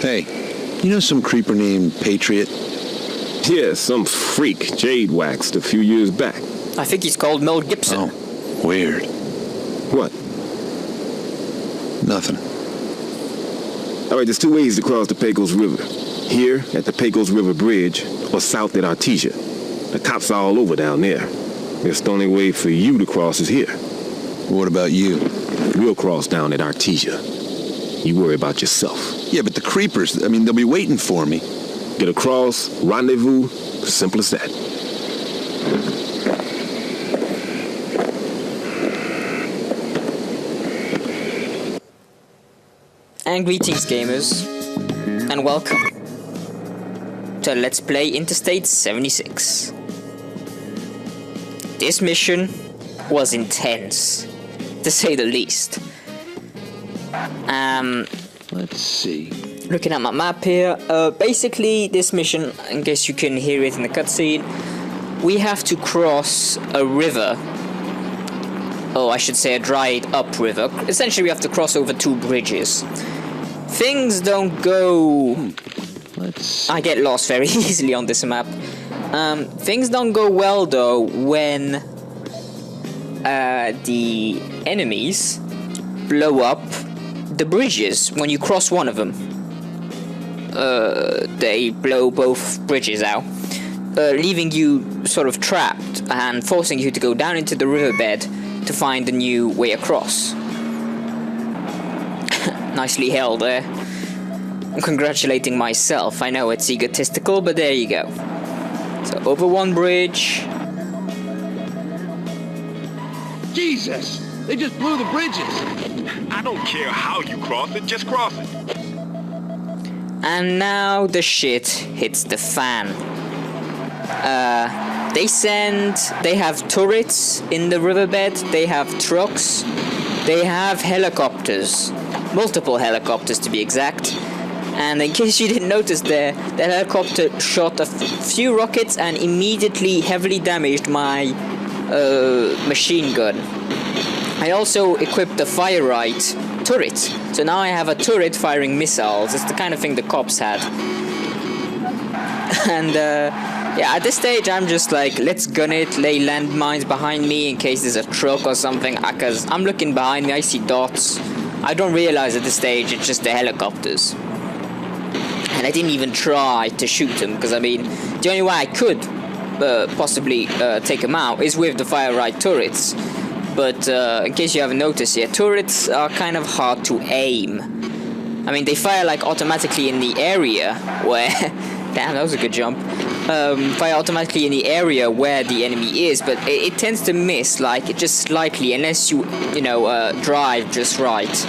Hey, you know some creeper named Patriot? Yeah, some freak Jade waxed a few years back. I think he's called Mel Gibson. Oh, weird. What? Nothing. All right, there's two ways to cross the Pecos River. Here at the Pecos River Bridge, or south at Artesia. The cops are all over down there. It's the only way for you to cross is here. What about you? We'll cross down at Artesia. You worry about yourself. Yeah, but the creepers, they'll be waiting for me. Get across, rendezvous, simple as that. And greetings, gamers, and welcome to Let's Play Interstate 76. This mission was intense, to say the least. Let's see. Looking at my map here, basically this mission, in case you can hear it in the cutscene, we have to cross a river. Oh, I should say a dried up river. Essentially we have to cross over two bridges. Things don't go... I get lost very easily on this map. Things don't go well though when the enemies blow up the bridges when you cross one of them. They blow both bridges out, leaving you sort of trapped and forcing you to go down into the riverbed to find a new way across. Nicely held there. I'm congratulating myself. I know it's egotistical, but there you go. So over one bridge. Jesus! They just blew the bridges! I don't care how you cross it, just cross it. And now the shit hits the fan. They have turrets in the riverbed, they have trucks, they have helicopters. Multiple helicopters to be exact. And in case you didn't notice there, that helicopter shot a few rockets and immediately heavily damaged my machine gun. I also equipped the fire right turret. So now I have a turret firing missiles. It's the kind of thing the cops had. And yeah, at this stage I'm just like, let's gun it, lay landmines behind me in case there's a truck or something. Because I'm looking behind me, I see dots. I don't realize at this stage it's just the helicopters. And I didn't even try to shoot them, because I mean, the only way I could possibly take them out is with the fire right turrets. But in case you haven't noticed yet, turrets are kind of hard to aim. I mean, they fire like automatically in the area where... Damn, that was a good jump. Fire automatically in the area where the enemy is, but it tends to miss, like, just slightly, unless you drive just right.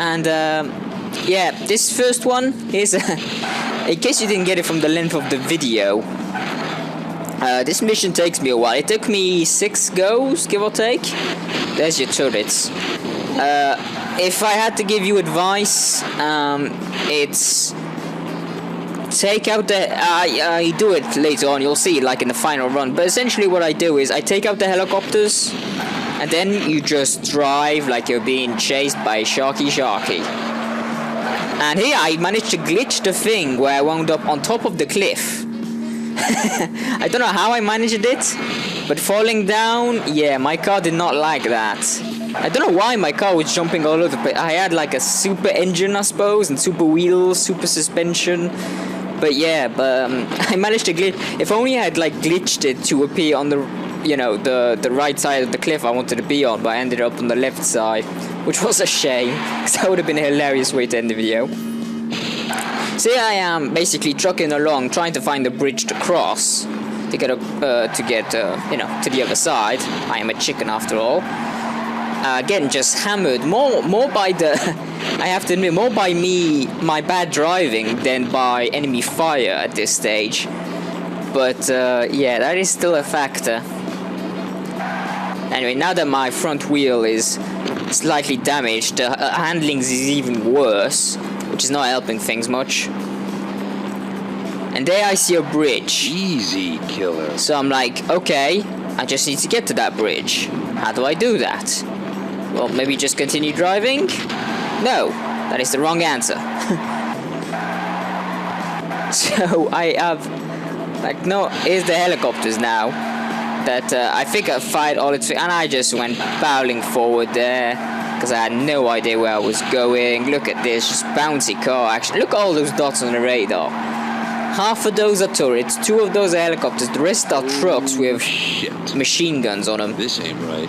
And, yeah, this first one is... in case you didn't get it from the length of the video, this mission takes me a while. It took me 6 goes, give or take. There's your turrets. If I had to give you advice, it's... Take out the... I do it later on, you'll see it like in the final run. But essentially what I do is I take out the helicopters, and then you just drive like you're being chased by Sharky. And here I managed to glitch the thing where I wound up on top of the cliff. I don't know how I managed it, but falling down, yeah, my car did not like that. I don't know why my car was jumping all over the place. I had like a super engine, I suppose, and super wheels, super suspension. But yeah, I managed to glitch. If only I had like glitched it to appear on the, the right side of the cliff I wanted to be on, but I ended up on the left side, which was a shame, because that would have been a hilarious way to end the video. So here I am, basically trucking along, trying to find a bridge to cross to get up, to the other side. I am a chicken after all. Getting just hammered, more by the, I have to admit, more by me, my bad driving, than by enemy fire at this stage. But yeah, that is still a factor. Anyway, now that my front wheel is slightly damaged, the handling is even worse, which is not helping things much. And there I see a bridge. Easy, killer. So I'm like, okay, I just need to get to that bridge. How do I do that? Well, maybe just continue driving? No, that is the wrong answer. So I have, like, no, here's the helicopters now. That I think I fired all its, and I just went barreling forward there because I had no idea where I was going. Look at this, just bouncy car action. Look at all those dots on the radar. Half of those are turrets, 2 of those are helicopters, the rest are trucks with machine guns on them. This ain't right.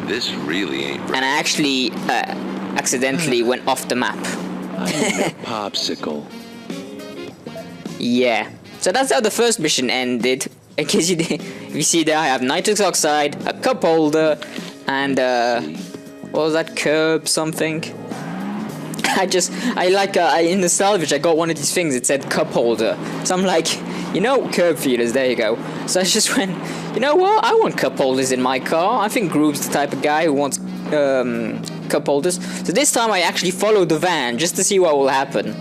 This really ain't right. And I actually accidentally went off the map. I need a popsicle. Yeah. So that's how the first mission ended. In case you did, if you see there, I have nitrous oxide, a cup holder, and what was that, curb something? In the salvage I got one of these things, it said cup holder. So I'm like, you know, curb feelers, there you go. So I just went, you know what, I want cup holders in my car. I think Groove's the type of guy who wants cup holders. So this time I actually followed the van just to see what will happen.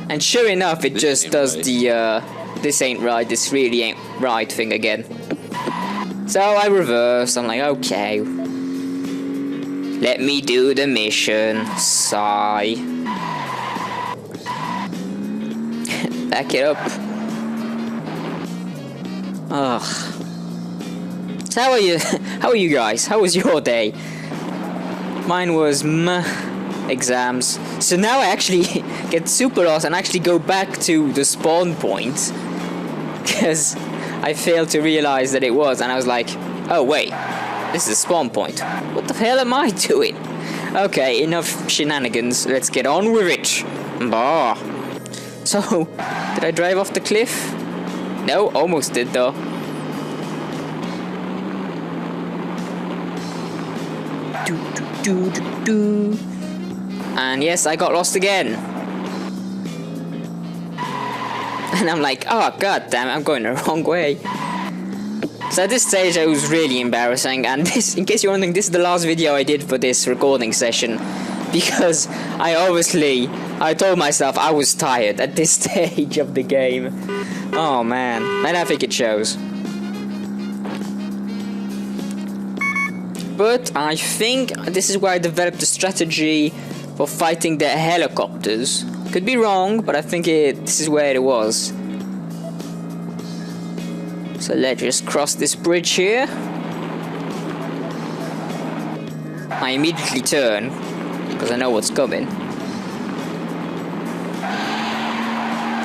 And sure enough, it just does the this ain't right, this really ain't right thing again. So I reverse, I'm like, okay. Let me do the mission. Sigh. Back it up. Ugh. So how are you? How are you guys? How was your day? Mine was exams. So now I actually get super lost and actually go back to the spawn point because I failed to realize that it was, and I was like, oh wait, this is a spawn point. What the hell am I doing? Okay, enough shenanigans. Let's get on with it. Bah. So, did I drive off the cliff? No, almost did though. And yes, I got lost again. And I'm like, oh god damn it, I'm going the wrong way. So at this stage it was really embarrassing, and this, in case you're wondering, this is the last video I did for this recording session. Because I told myself I was tired at this stage of the game. Oh man, and I think it shows. But I think this is where I developed a strategy for fighting the helicopters. Could be wrong, but I think this is where it was. So let's just cross this bridge here. I immediately turn, because I know what's coming.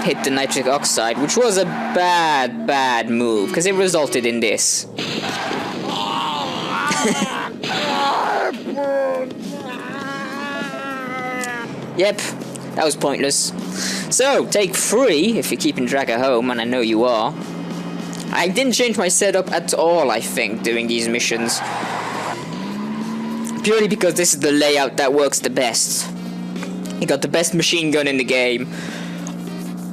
Hit the nitric oxide, which was a bad move, because it resulted in this. Yep, that was pointless. So, take 3, if you're keeping track at home, and I know you are. I didn't change my setup at all, I think, doing these missions. Purely because this is the layout that works the best. You got the best machine gun in the game,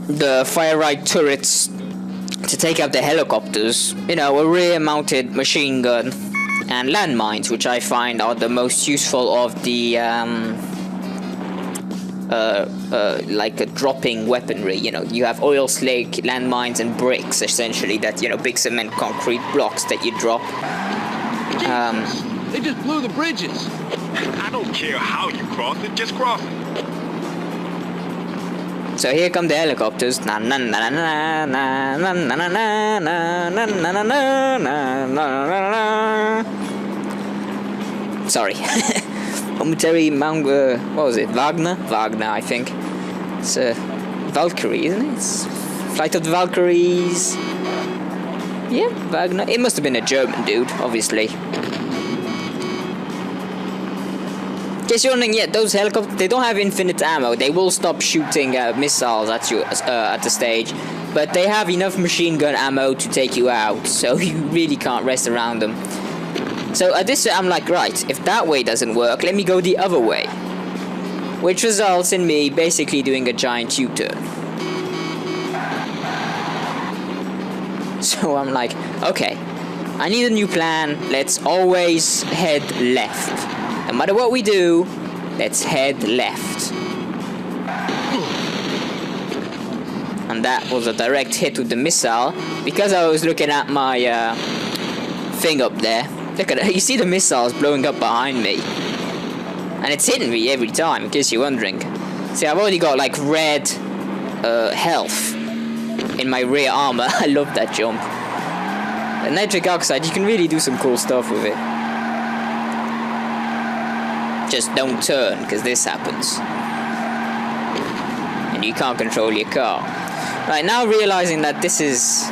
the fire right turrets to take out the helicopters, you know, a rear-mounted machine gun, and landmines, which I find are the most useful of the like a dropping weaponry. You know, you have oil slick, landmines, and bricks, essentially, that, you know, big cement concrete blocks that you drop. They just blew the bridges. I don't care how you cross it, just cross it. So here come the helicopters. Na na na na na na na na na na na na na na. Sorry. Momentary Mount, what was it? Wagner, I think. It's Valkyrie, isn't it? It's Flight of the Valkyries. Yeah, Wagner. It must have been a German dude, obviously. In case you're wondering, yeah, those helicopters, they don't have infinite ammo. They will stop shooting missiles at you at the stage. But they have enough machine gun ammo to take you out. So you really can't rest around them. So at this, I'm like, right, if that way doesn't work, let me go the other way. Which results in me basically doing a giant U-turn. So I'm like, okay, I need a new plan. Let's always head left. No matter what we do, let's head left. And that was a direct hit with the missile, because I was looking at my thing up there. Look at it, you see the missiles blowing up behind me. And it's hitting me every time, in case you're wondering. See, I've already got like red health in my rear armor. I love that jump. And nitric oxide, you can really do some cool stuff with it. Just don't turn, because this happens. And you can't control your car. Right, now realizing that this is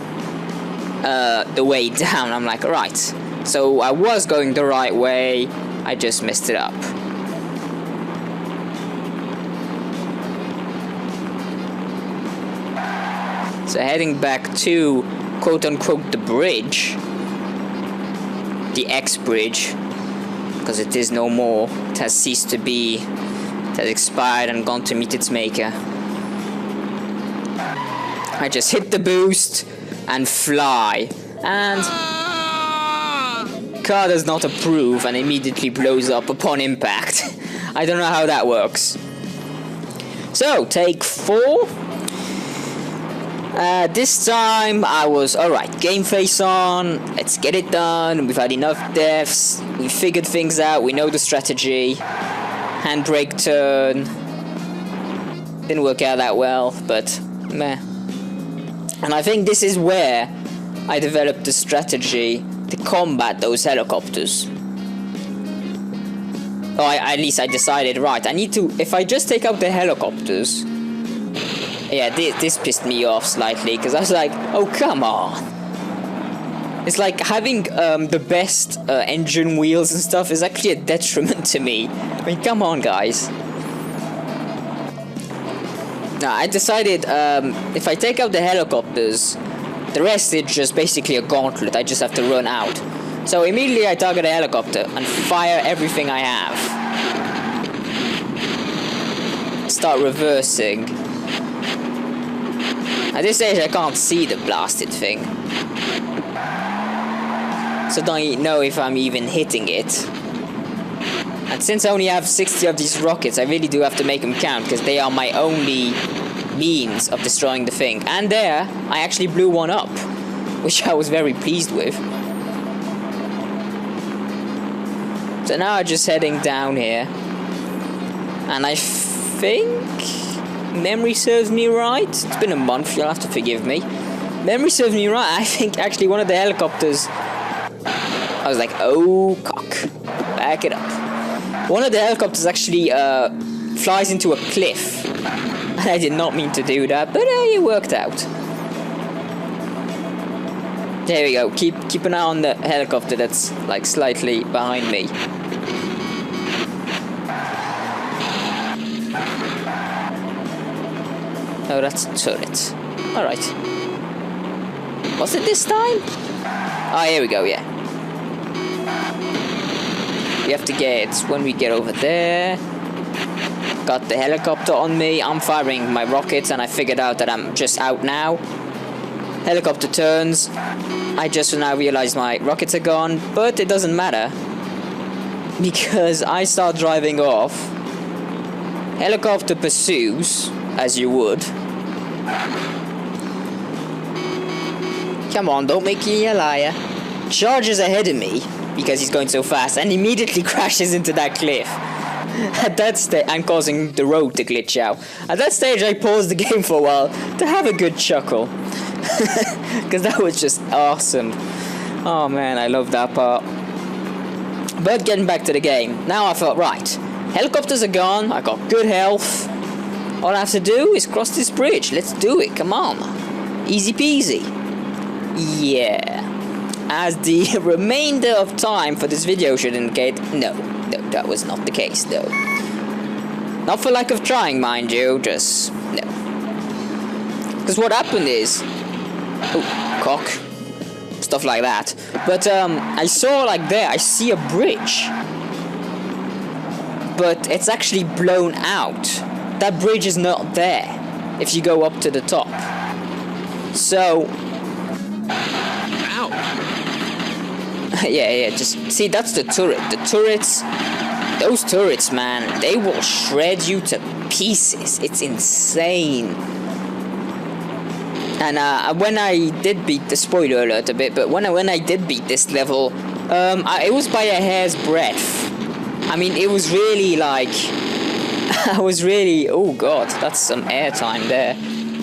the way down, I'm like, alright. So I was going the right way, I just messed it up. So heading back to, quote-unquote, the bridge. The X bridge. Because it is no more. It has ceased to be. It has expired and gone to meet its maker. I just hit the boost and fly. And car does not approve and immediately blows up upon impact. I don't know how that works. So, take 4. This time I was, alright, game face on, let's get it done, we've had enough deaths, we figured things out, we know the strategy, handbrake turn, didn't work out that well, but meh. And I think this is where I developed the strategy to combat those helicopters. Or at least I decided, right, I need to, if I just take out the helicopters. Yeah, this pissed me off slightly, because I was like, oh, come on. It's like having the best engine wheels and stuff is actually a detriment to me. I mean, come on, guys. Now, I decided if I take out the helicopters, the rest is just basically a gauntlet. I just have to run out. So immediately I target a helicopter and fire everything I have. Start reversing. At this stage I can't see the blasted thing. So don't know if I'm even hitting it. And since I only have 60 of these rockets, I really do have to make them count, because they are my only means of destroying the thing. And there, I actually blew one up, which I was very pleased with. So now I'm just heading down here. And I think memory serves me right. It's been a month, you'll have to forgive me. Memory serves me right. I think actually one of the helicopters, I was like, oh cock, back it up. One of the helicopters actually flies into a cliff. And I did not mean to do that, but it worked out. There we go. Keep an eye on the helicopter that's like slightly behind me. Oh, that's a turret. Alright. Was it this time? Ah, here we go, yeah. We have to get, when we get over there, got the helicopter on me, I'm firing my rockets, and I figured out that I'm just out now. Helicopter turns, I just now realized my rockets are gone, but it doesn't matter, because I start driving off. Helicopter pursues, as you would. Come on, don't make me a liar. Charges ahead of me, because he's going so fast, and immediately crashes into that cliff. At that stage, I'm causing the road to glitch out. At that stage, I paused the game for a while to have a good chuckle. Because that was just awesome. Oh man, I love that part. But getting back to the game, now I thought, right, helicopters are gone, I got good health. All I have to do is cross this bridge. Let's do it, come on. Easy peasy. Yeah. As the remainder of time for this video should indicate, no, that was not the case, though. Not for lack of trying, mind you, just, no. Because what happened is, oh, cock, stuff like that. But I saw, like there, I see a bridge. But it's actually blown out. That bridge is not there, if you go up to the top. So... yeah, just see, that's the turret. The turrets, those turrets, man, they will shred you to pieces. It's insane. And when I did beat the spoiler alert a bit, but when I did beat this level, it was by a hair's breadth. I mean, it was really like, I was really, oh god, that's some airtime there.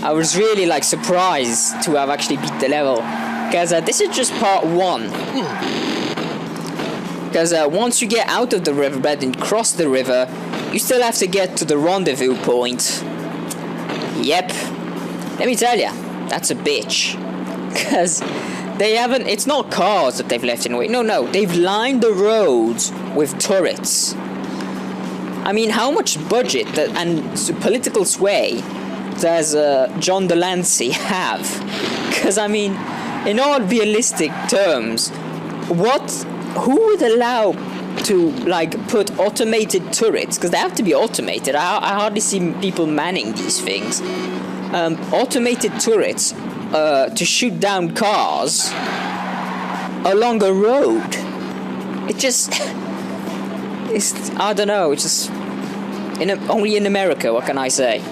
I was really like surprised to have actually beat the level, because this is just part 1. Because once you get out of the riverbed and cross the river, you still have to get to the rendezvous point. Yep. Let me tell ya, that's a bitch. Because they haven't, it's not cars that they've left in the way. No, they've lined the roads with turrets. I mean, how much budget and political sway does John Delancey have? Because, I mean, in all realistic terms, who would allow to, like, put automated turrets? Because they have to be automated. I hardly see people manning these things. Automated turrets to shoot down cars along a road. It just... I don't know, it's just... only in America, what can I say?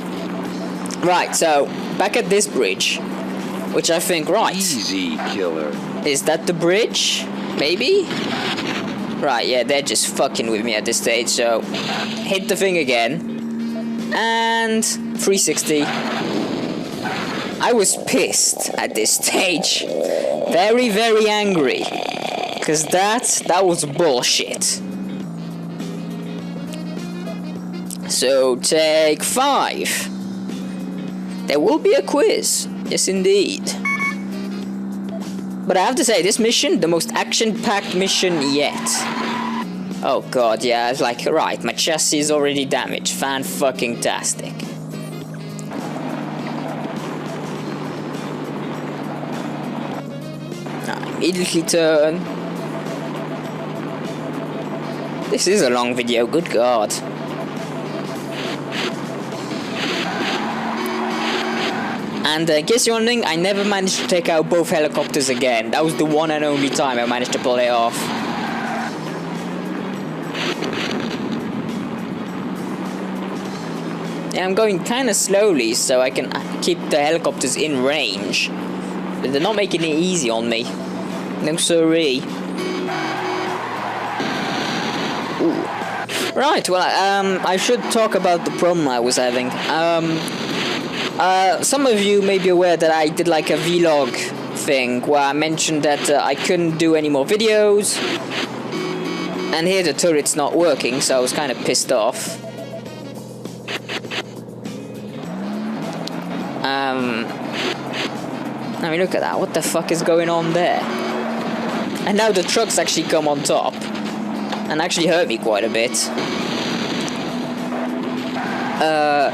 Right, so, back at this bridge, which I think, right... Easy, killer. Is that the bridge? Maybe? Right, yeah, they're just fucking with me at this stage, so... Hit the thing again. And... 360. I was pissed at this stage. Very, very angry. Because that was bullshit. So, take 5. There will be a quiz. Yes, indeed. But I have to say, this mission, the most action-packed mission yet. Oh god, yeah, it's like, right, my chassis is already damaged. Fan-fucking-tastic. Immediately turn. This is a long video, good god. And in case you're wondering, I never managed to take out both helicopters again. That was the one and only time I managed to pull it off. Yeah, I'm going kind of slowly so I can keep the helicopters in range. But they're not making it easy on me. No sorry. Ooh. Right, well, I should talk about the problem I was having. Some of you may be aware that I did like a vlog thing where I mentioned that I couldn't do any more videos. And here the turret's not working, so I was kind of pissed off. I mean, look at that. What the fuck is going on there? And now the trucks actually come on top. And actually hurt me quite a bit.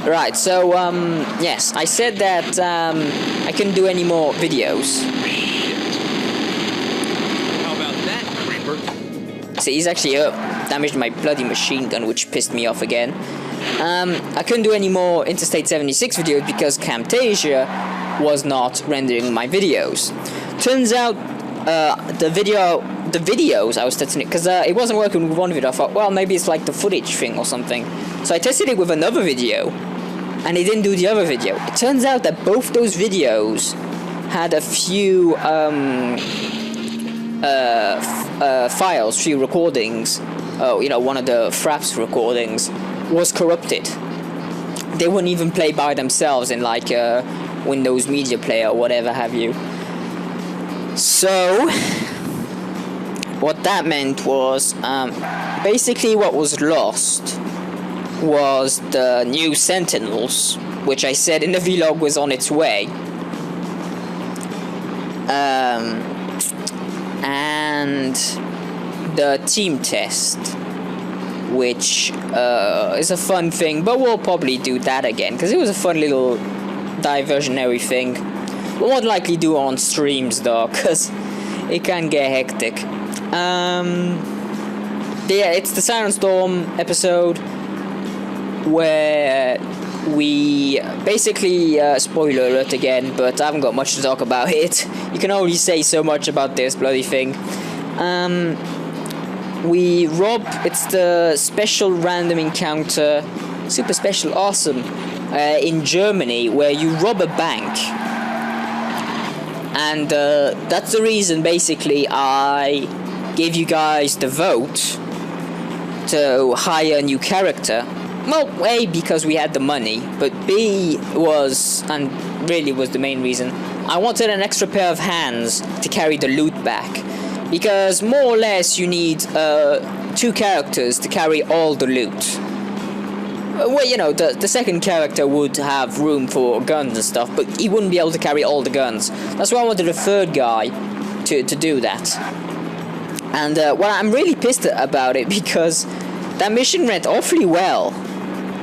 Right, so, yes, I said that, I couldn't do any more videos. How about that, Creeper? See, he's actually damaged my bloody machine gun, which pissed me off again. I couldn't do any more Interstate 76 videos because Camtasia was not rendering my videos. Turns out, the videos I was testing it, because it wasn't working with one video. I thought, well, maybe it's like the footage thing or something. So I tested it with another video, and it didn't do the other video. It turns out that both those videos had a few files, few recordings. Oh, you know, one of the Fraps recordings was corrupted. They wouldn't even play by themselves in like Windows Media Player or whatever have you. So what that meant was basically what was lost was the new Sentinels, which I said in the vlog was on its way. And the team test, which is a fun thing, but we'll probably do that again, because it was a fun little diversionary thing. We'll more likely do it on streams though, because it can get hectic. Yeah, it's the Siren Storm episode where we basically, spoiler alert again, but I haven't got much to talk about it. You can only say so much about this bloody thing. We rob, it's the special random encounter, super special, awesome, in Germany, where you rob a bank. And that's the reason, basically, I gave you guys the vote to hire a new character, Well, A, because we had the money, but B was, and really was the main reason, I wanted an extra pair of hands to carry the loot back. Because more or less you need 2 characters to carry all the loot. Well, you know, the second character would have room for guns and stuff, but he wouldn't be able to carry all the guns. That's why I wanted a third guy to do that. And well, I'm really pissed about it because that mission went awfully well.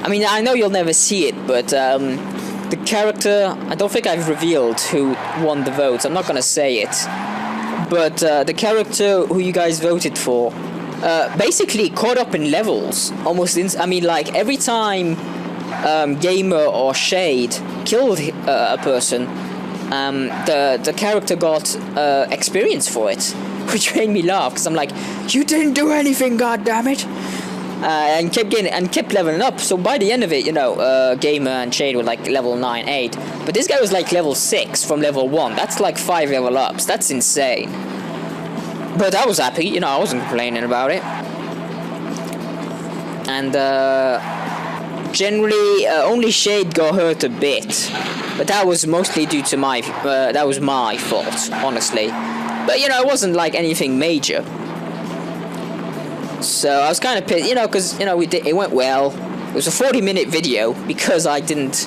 I mean, I know you'll never see it, but the character, I don't think I've revealed who won the votes. I'm not gonna say it. But the character who you guys voted for basically caught up in levels. Almost, I mean, like, every time Gamer or Shade killed a person, the character got experience for it. Which made me laugh, because I'm like, you didn't do anything, goddammit! And kept leveling up. So by the end of it, you know, Gamer and Shade were like level 9, 8. But this guy was like level 6 from level 1. That's like 5 level ups. That's insane. But I was happy, you know, I wasn't complaining about it. And generally, only Shade got hurt a bit. But that was mostly due to that was my fault, honestly. But, you know, it wasn't like anything major. So I was kind of pissed, you know, because, you know, it went well. It was a 40-minute video because I didn't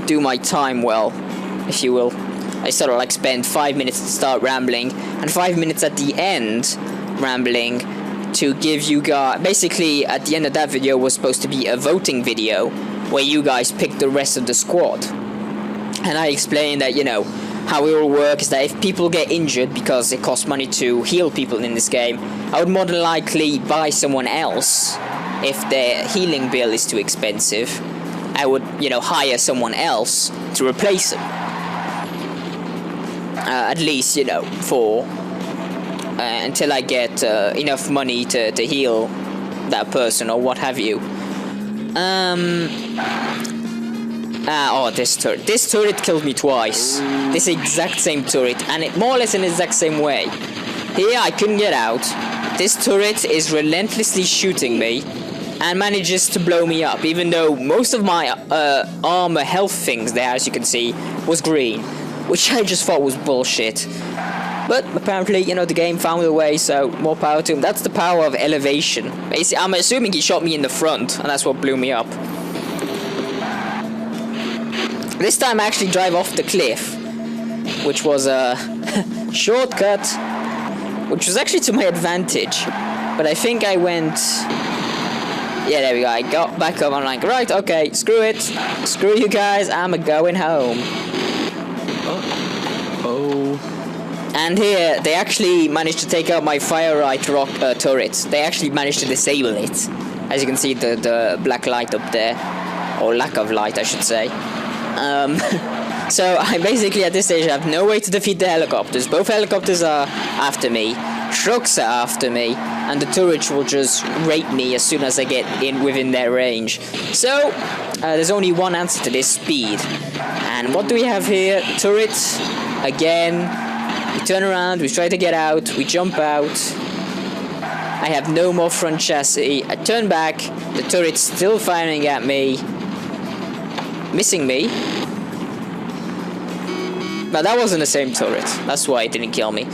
do my time well, if you will. I sort of like spent 5 minutes to start rambling and 5 minutes at the end rambling to give you guys. Basically, at the end of that video was supposed to be a voting video where you guys picked the rest of the squad. And I explained that, you know, how it will work is that if people get injured, because it costs money to heal people in this game, I would more than likely buy someone else. If their healing bill is too expensive, I would, you know, hire someone else to replace them. At least, you know, for until I get enough money to heal that person or what have you. Oh, this turret. This turret killed me twice. This exact same turret, and it more or less in the exact same way. Here, I couldn't get out. This turret is relentlessly shooting me, and manages to blow me up, even though most of my armor health things there, as you can see, was green. Which I just thought was bullshit. But apparently, you know, the game found a way, so more power to him. That's the power of elevation. Basically, I'm assuming he shot me in the front, and that's what blew me up. This time I actually drive off the cliff, which was a shortcut, which was actually to my advantage. But I think I went... Yeah, there we go. I got back up. I'm like, right, okay, screw it. Screw you guys. I'm going home. Oh. And here, they actually managed to take out my fire right rock turret. They actually managed to disable it. As you can see, the black light up there. Or lack of light, I should say. So I basically at this stage have no way to defeat the helicopters. Both helicopters are after me, trucks are after me, and the turrets will just rape me as soon as I get within their range. So there's only one answer to this: speed. And what do we have here? Turrets again. We turn around, we try to get out, we jump out. I have no more front chassis. I turn back, the turret's still firing at me. Missing me. But that wasn't the same turret. That's why it didn't kill me.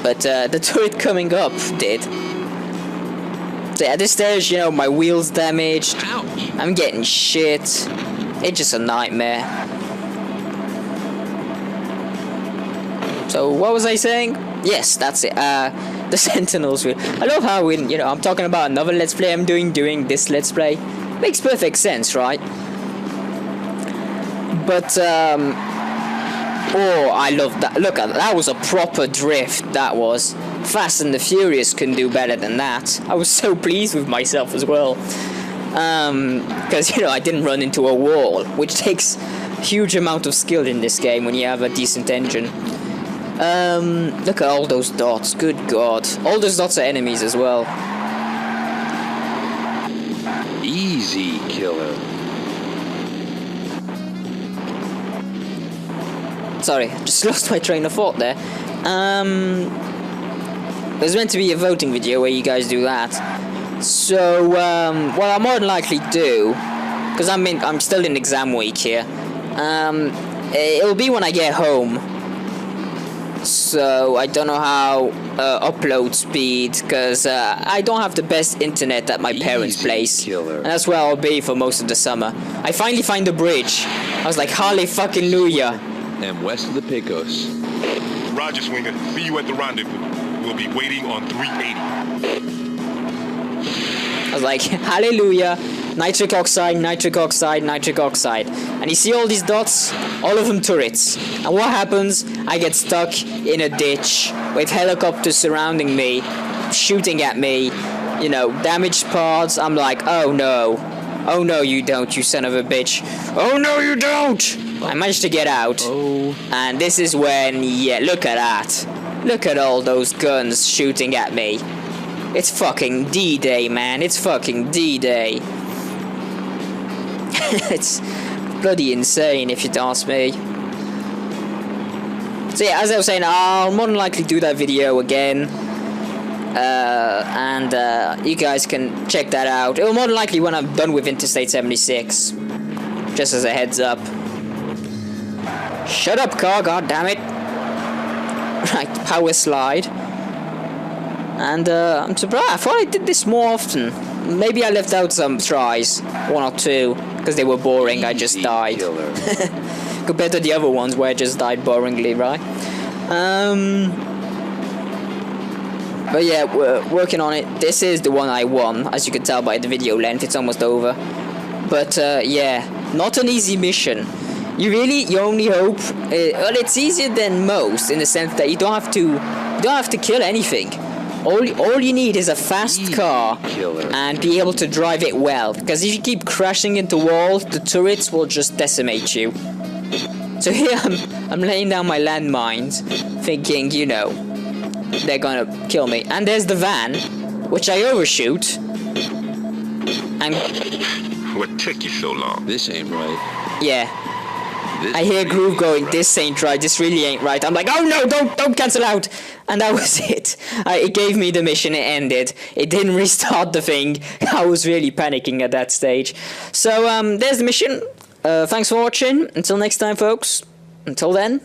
But the turret coming up did. So at this stage, you know, my wheel's damaged. Ouch. I'm getting shit. It's just a nightmare. So what was I saying? Yes, that's it. The Sentinels wheel. I love how you know, I'm talking about another Let's Play I'm doing this Let's Play. Makes perfect sense, right? But, oh, I love that. Look, that was a proper drift, that was. Fast and the Furious couldn't do better than that. I was so pleased with myself as well. Because, you know, I didn't run into a wall, which takes a huge amount of skill in this game when you have a decent engine. Look at all those dots, good god. All those dots are enemies as well. Easy killer. Sorry, just lost my train of thought there. There's meant to be a voting video where you guys do that. So, what I'll more than likely do, because I'm still in exam week here, it'll be when I get home. So, I don't know how upload speed, because I don't have the best internet at my parents' place. Killer. And that's where I'll be for most of the summer. I finally find the bridge. I was like, hallelujah. And west of the Pecos. Roger, Swinger. See you at the rendezvous. We'll be waiting on 380. I was like, hallelujah, nitric oxide, nitric oxide, nitric oxide. And you see all these dots? All of them turrets. And what happens? I get stuck in a ditch with helicopters surrounding me, shooting at me, you know, damaged parts. I'm like, oh no. Oh no you don't, you son of a bitch. Oh no you don't! I managed to get out. Oh. And this is when, yeah, look at that. Look at all those guns shooting at me. It's fucking D-Day, man. It's fucking D-Day. It's bloody insane, if you'd ask me. So yeah, as I was saying, I'll more than likely do that video again. And you guys can check that out. It'll more than likely when I'm done with Interstate 76. Just as a heads up. Shut up, car, goddammit. Right, power slide. And I'm surprised. I thought I did this more often. Maybe I left out some tries, 1 or 2, because they were boring. I just died. Compared to the other ones where I just died boringly, right? But yeah, we're working on it. This is the one I won, as you can tell by the video length. It's almost over. But yeah, not an easy mission. You only hope. Well, it's easier than most in the sense that you don't have to kill anything. All you need is a fast car and be able to drive it well. Because if you keep crashing into walls, the turrets will just decimate you. So here I'm laying down my landmines, thinking, you know, they're gonna kill me. And there's the van, which I overshoot. And What took you so long? This ain't right. yeah. This I hear Groove going, right. this ain't right, this really ain't right. I'm like, oh no, don't cancel out. And that was it. It gave me the mission, it ended. It didn't restart the thing. I was really panicking at that stage. So, there's the mission. Thanks for watching. Until next time, folks. Until then.